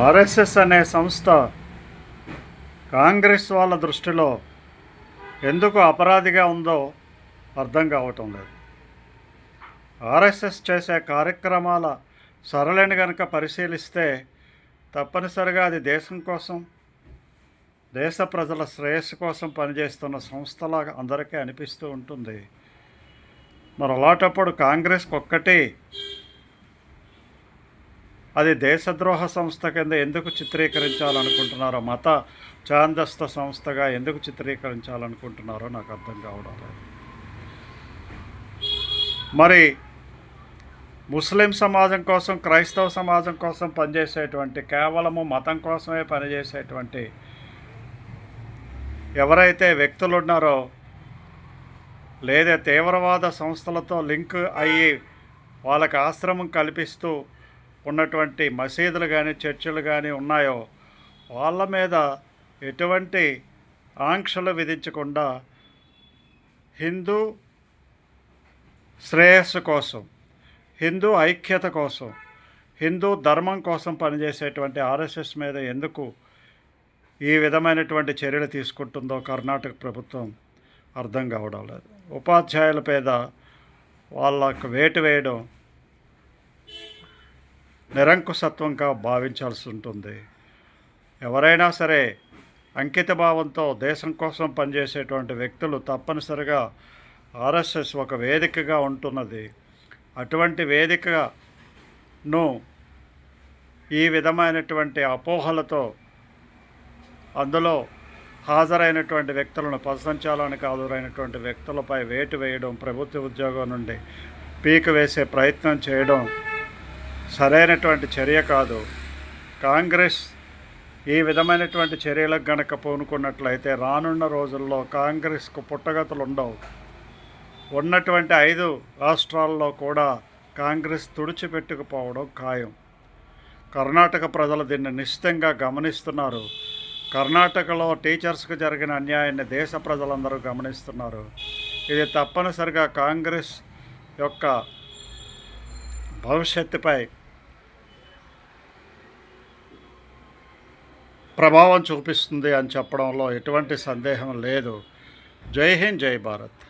RSS అనే సంస్థ కాంగ్రెస్ వాళ్ళ దృష్టిలో ఎందుకు అపరాధిగా ఉందో అర్థం కావటం లేదు. ఆర్ఎస్ఎస్ చేసే కార్యక్రమాల సరళిని కనుక పరిశీలిస్తే తప్పనిసరిగా అది దేశం కోసం, దేశ ప్రజల శ్రేయస్సు కోసం పనిచేస్తున్న సంస్థలాగా అందరికీ అనిపిస్తూ ఉంటుంది. మరి అలాంటప్పుడు కాంగ్రెస్కి ఒక్కటి అది దేశద్రోహ సంస్థ కింద ఎందుకు చిత్రీకరించాలనుకుంటున్నారో, మత ఛాందస్త సంస్థగా ఎందుకు చిత్రీకరించాలనుకుంటున్నారో నాకు అర్థం కావడం లేదు. మరి ముస్లిం సమాజం కోసం, క్రైస్తవ సమాజం కోసం పనిచేసేటువంటి, కేవలము మతం కోసమే పనిచేసేటువంటి ఎవరైతే వ్యక్తులు ఉన్నారో, లేదా తీవ్రవాద సంస్థలతో లింక్ అయ్యి వాళ్ళకి ఆశ్రమం కల్పిస్తూ ఉన్నటువంటి మసీదులు కానీ, చర్చిలు కానీ ఉన్నాయో, వాళ్ళ మీద ఎటువంటి ఆంక్షలు విధించకుండా హిందూ శ్రేయస్సు కోసం, హిందూ ఐక్యత కోసం, హిందూ ధర్మం కోసం పనిచేసేటువంటి ఆర్ఎస్ఎస్ మీద ఎందుకు ఈ విధమైనటువంటి చర్యలు తీసుకుంటుందో కర్ణాటక ప్రభుత్వం అర్థం కావడం లేదు. ఉపాధ్యాయుల మీద వాళ్ళకు వేటు వేయడం నిరంకుశత్వంగా భావించాల్సి ఉంటుంది. ఎవరైనా సరే అంకిత భావంతో దేశం కోసం పనిచేసేటువంటి వ్యక్తులు తప్పనిసరిగా ఆర్ఎస్ఎస్ ఒక వేదికగా ఉంటున్నది. అటువంటి వేదికను ఈ విధమైనటువంటి అపోహలతో అందులో హాజరైనటువంటి వ్యక్తులను, పదసంచాలనికి హాజరైనటువంటి వ్యక్తులపై వేటు వేయడం, ప్రభుత్వ ఉద్యోగం నుండి పీక వేసే ప్రయత్నం చేయడం సరైనటువంటి చర్య కాదు. కాంగ్రెస్ ఈ విధమైనటువంటి చర్యలకు గనక పూనుకున్నట్లయితే రానున్న రోజుల్లో కాంగ్రెస్కు పుట్టగతులు ఉండవు. ఉన్నటువంటి 5 రాష్ట్రాల్లో కూడా కాంగ్రెస్ తుడిచిపెట్టుకుపోవడం ఖాయం. కర్ణాటక ప్రజలు దీన్ని నిశ్చితంగా గమనిస్తున్నారు. కర్ణాటకలో టీచర్స్కి జరిగిన అన్యాయాన్ని దేశ ప్రజలందరూ గమనిస్తున్నారు. ఇది తప్పనిసరిగా కాంగ్రెస్ యొక్క భవిష్యత్తుపై ప్రభావం చూపిస్తుంది అని చెప్పడంలో ఎటువంటి సందేహం లేదు. జై హింద్, జై భారత్.